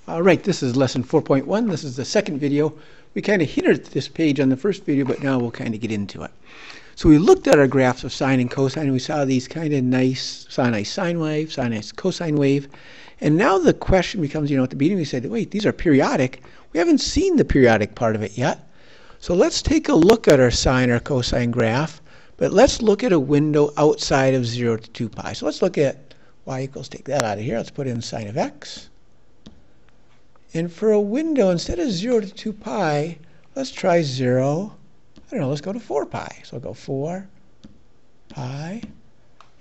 All right, this is lesson 4.1. This is the second video. We kind of hinted at this page on the first video, but now we'll kind of get into it. So we looked at our graphs of sine and cosine, and we saw these kind of nice, saw a nice sine wave, saw a nice cosine wave. And now the question becomes, at the beginning we said, wait, these are periodic. We haven't seen the periodic part of it yet. So let's take a look at our sine or cosine graph, but let's look at a window outside of 0 to 2 pi. So let's look at y equals, take that out of here. Let's put in sine of x. And for a window, instead of 0 to 2 pi, let's try 0. Let's go to 4 pi. So I'll go 4 pi.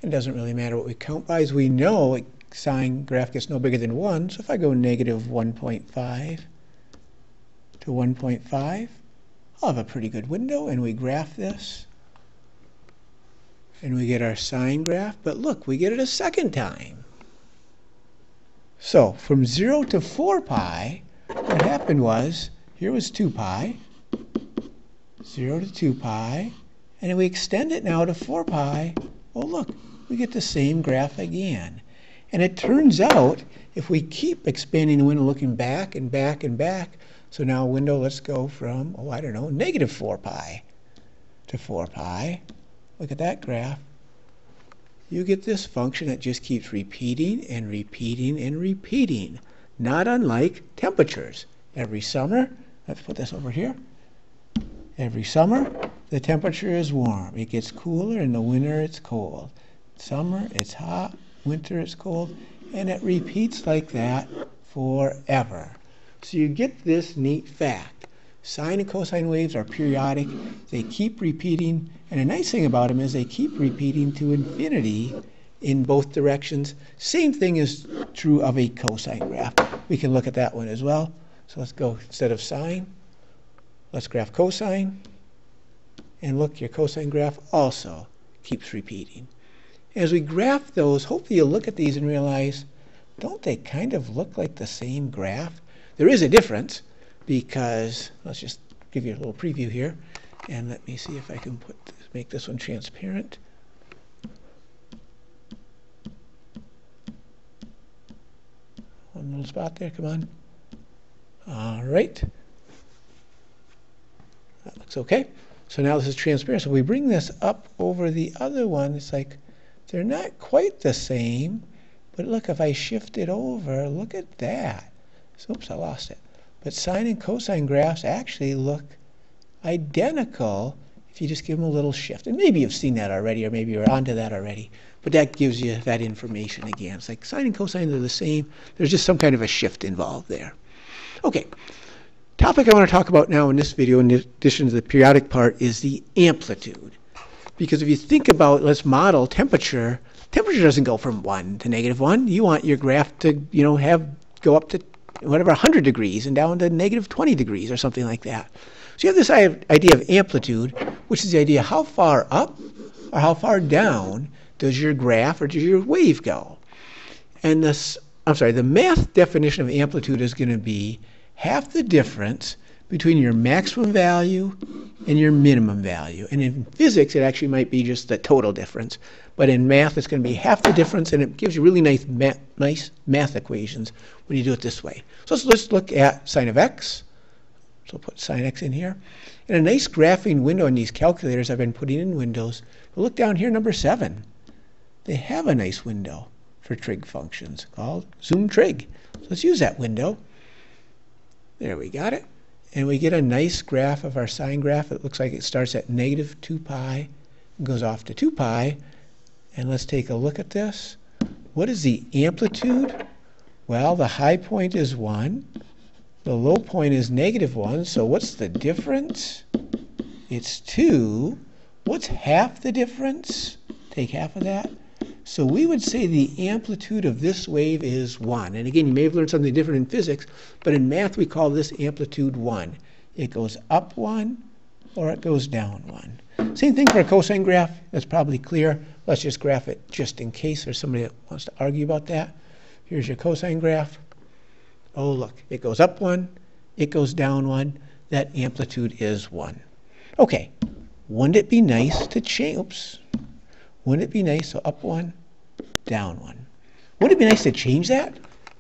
It doesn't really matter what we count by, as we know sine graph gets no bigger than 1. So if I go negative 1.5 to 1.5, I'll have a pretty good window, and we graph this. And we get our sine graph, but look, we get it a second time. So from 0 to 4 pi, what happened was, here was 2 pi, 0 to 2 pi, and then we extend it now to 4 pi. Oh, look, we get the same graph again. And it turns out, if we keep expanding the window, looking back and back and back, so now window, let's go from, negative 4 pi to 4 pi. Look at that graph. You get this function that just keeps repeating and repeating and repeating, not unlike temperatures. Every summer, let's put this over here. Every summer, the temperature is warm. It gets cooler. In the winter, it's cold. Summer, it's hot. Winter, it's cold. And it repeats like that forever. So you get this neat fact. Sine and cosine waves are periodic. They keep repeating. And a nice thing about them is they keep repeating to infinity in both directions. Same thing is true of a cosine graph. We can look at that one as well. So let's go, instead of sine, let's graph cosine. And look, your cosine graph also keeps repeating. As we graph those, hopefully you'll look at these and realize, don't they kind of look like the same graph? There is a difference, because let's just give you a little preview here. And let me see if I can make this one transparent. One little spot there, come on. All right. That looks okay. So now this is transparent. So we bring this up over the other one. It's like they're not quite the same. But look, if I shift it over, look at that. So, oops, I lost it. But sine and cosine graphs actually look identical if you just give them a little shift. And maybe you've seen that already, or maybe you're onto that already. But that gives you that information again. It's like sine and cosine are the same. There's just some kind of a shift involved there. Okay. Topic I want to talk about now in this video, in addition to the periodic part, is the amplitude. Because if you think about, let's model temperature, temperature doesn't go from 1 to negative 1. You want your graph to, go up to whatever, 100 degrees and down to negative 20 degrees or something like that. So you have this idea of amplitude, which is the idea how far up or how far down does your graph or does your wave go. And the math definition of amplitude is going to be half the difference between your maximum value and your minimum value. And in physics, it actually might be just the total difference. But in math, it's going to be half the difference, and it gives you really nice math equations when you do it this way. So let's look at sine of x. So put sine x in here. And a nice graphing window in these calculators I've been putting in windows. But look down here, number 7. They have a nice window for trig functions called zoom trig. So let's use that window. There, we got it. And we get a nice graph of our sine graph. It looks like it starts at negative 2 pi and goes off to 2 pi. And let's take a look at this. What is the amplitude? Well, the high point is 1. The low point is negative 1. So what's the difference? It's 2. What's half the difference? Take half of that. So we would say the amplitude of this wave is 1. And again, you may have learned something different in physics, but in math we call this amplitude 1. It goes up 1 or it goes down 1. Same thing for a cosine graph. That's probably clear. Let's just graph it just in case there's somebody that wants to argue about that. Here's your cosine graph. Oh, look, it goes up 1, it goes down 1. That amplitude is 1. Okay, wouldn't it be nice to change, wouldn't it be nice, so up 1, down 1. Wouldn't it be nice to change that?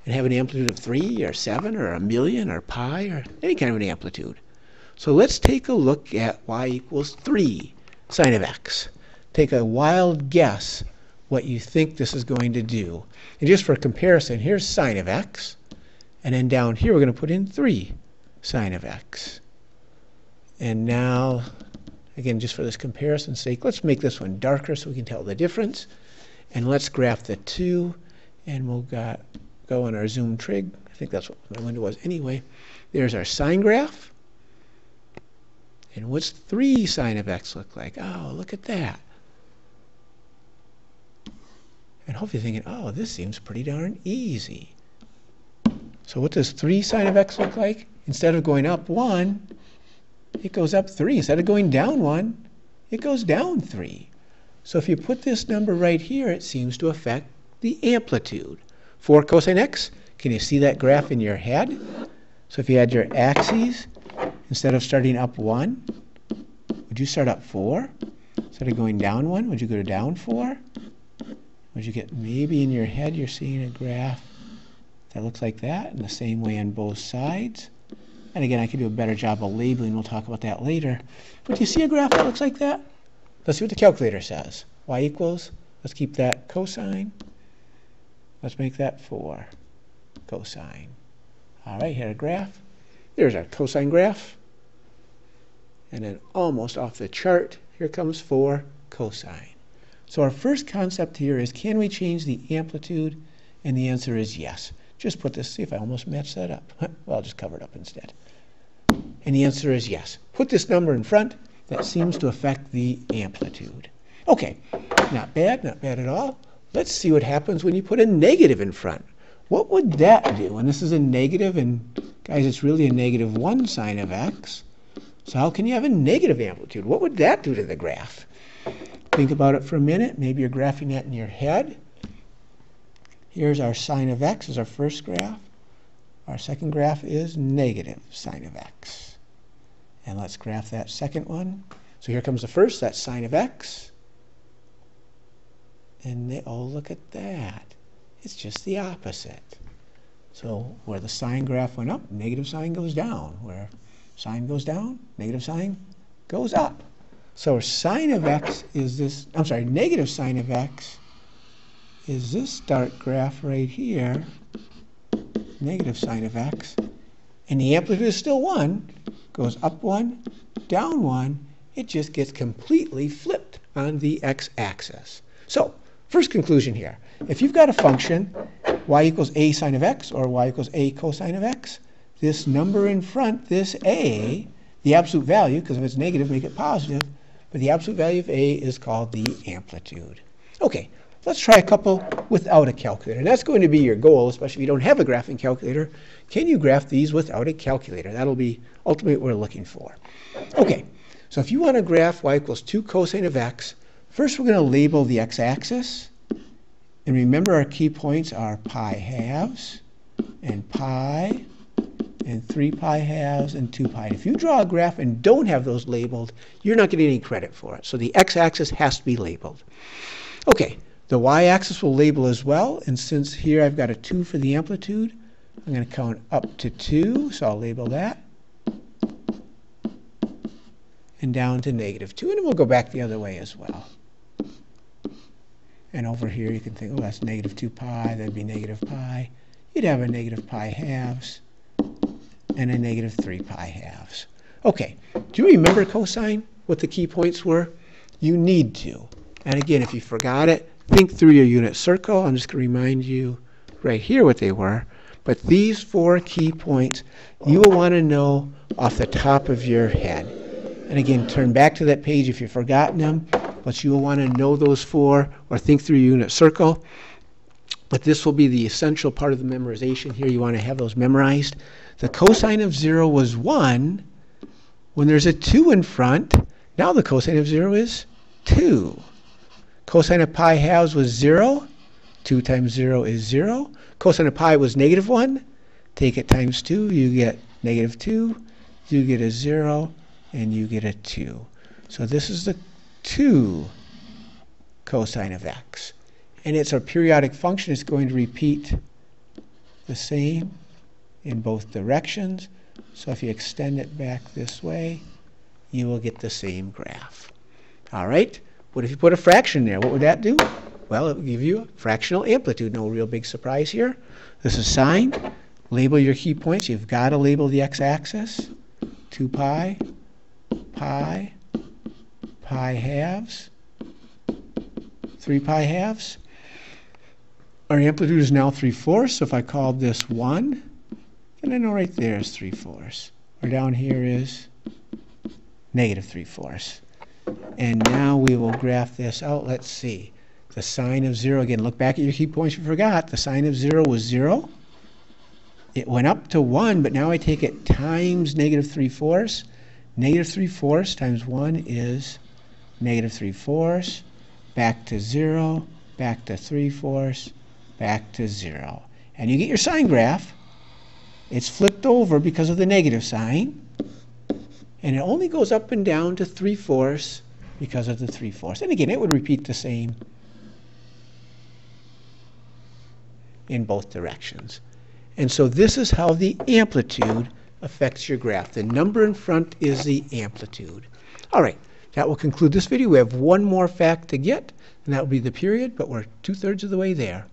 and have an amplitude of 3 or 7 or a million or pi or any kind of an amplitude. So let's take a look at y equals 3 sine of x. Take a wild guess what you think this is going to do. And just for comparison, here's sine of x. And then down here, we're going to put in 3 sine of x. And now, again, just for this comparison's sake, let's make this one darker so we can tell the difference. And let's graph the 2. And we'll go on our zoom trig. I think that's what my window was anyway. There's our sine graph. And what's 3 sine of x look like? Oh, look at that. And hopefully you're thinking, oh, this seems pretty darn easy. So what does 3 sine of x look like? Instead of going up 1, it goes up 3. Instead of going down 1, it goes down 3. So if you put this number right here, it seems to affect the amplitude. 4 cosine x, can you see that graph in your head? So if you had your axes, instead of starting up 1, would you start up 4? Instead of going down 1, would you go to down 4? Would you get, maybe in your head you're seeing a graph that looks like that, in the same way on both sides. And again, I could do a better job of labeling. We'll talk about that later. But do you see a graph that looks like that? Let's see what the calculator says. Y equals, let's keep that cosine. Let's make that 4 cosine. All right, here a graph. There's our cosine graph. And then almost off the chart, here comes 4 cosine. So our first concept here is, can we change the amplitude? And the answer is yes. Just put this, see if I almost matched that up. Well, I'll just cover it up instead. And the answer is yes. Put this number in front. That seems to affect the amplitude. Okay, not bad at all. Let's see what happens when you put a negative in front. What would that do? And this is a negative, and guys, it's really a negative 1 sine of x. So how can you have a negative amplitude? What would that do to the graph? Think about it for a minute. Maybe you're graphing that in your head. Here's our sine of x as our first graph. Our second graph is negative sine of x. And let's graph that second one. So here comes the first, that's sine of x. And oh, look at that. It's just the opposite. So where the sine graph went up, negative sine goes down. Where sine goes down, negative sine goes up. So sine of x is this, I'm sorry, negative sine of x is this dark graph right here, negative sine of x, and the amplitude is still 1, goes up 1, down 1, it just gets completely flipped on the x-axis. So, first conclusion here, if you've got a function, y equals a sine of x, or y equals a cosine of x, this number in front, this a, the absolute value, because if it's negative, make it positive, but the absolute value of a is called the amplitude. Okay, let's try a couple without a calculator. And that's going to be your goal, especially if you don't have a graphing calculator. Can you graph these without a calculator? That'll be ultimately what we're looking for. Okay, so if you want to graph y equals 2 cosine of x, first we're going to label the x-axis. And remember our key points are pi halves, and pi, and 3 pi halves, and 2 pi. If you draw a graph and don't have those labeled, you're not getting any credit for it. So the x-axis has to be labeled. Okay, the y-axis will label as well. And since here I've got a 2 for the amplitude, I'm going to count up to 2. So I'll label that. And down to negative 2. And we'll go back the other way as well. And over here you can think, oh, that's negative 2 pi. That'd be negative pi. You'd have a negative pi halves and a negative 3 pi halves. Okay, do you remember cosine, what the key points were? You need to. And again, if you forgot it, think through your unit circle. I'm just going to remind you right here what they were. But these 4 key points, you will want to know off the top of your head. And again, turn back to that page if you've forgotten them. But you will want to know those 4 or think through your unit circle. But this will be the essential part of the memorization here. You want to have those memorized. The cosine of 0 was 1. When there's a 2 in front, now the cosine of 0 is 2. Cosine of pi halves was 0. 2 times 0 is 0. Cosine of pi was negative 1. Take it times 2, you get negative 2. You get a 0, and you get a 2. So this is the 2 cosine of x. And it's a periodic function. It's going to repeat the same in both directions. So if you extend it back this way, you will get the same graph. All right? What if you put a fraction there? What would that do? Well, it would give you a fractional amplitude. No real big surprise here. This is sine. Label your key points. You've got to label the x-axis. 2 pi, pi, pi halves, 3 pi halves. Our amplitude is now 3/4. So if I called this 1, then I know right there is 3/4. Or down here is negative 3/4. And now we will graph this out. Let's see. The sine of 0, again, look back at your key points you forgot. The sine of 0 was 0. It went up to 1, but now I take it times negative 3/4. Negative 3/4 times 1 is negative 3/4. Back to 0, back to 3/4, back to 0. And you get your sine graph. It's flipped over because of the negative sign. And it only goes up and down to 3/4 because of the 3/4. And again, it would repeat the same in both directions. And so this is how the amplitude affects your graph. The number in front is the amplitude. All right, that will conclude this video. We have one more fact to get, and that will be the period, but we're 2/3 of the way there.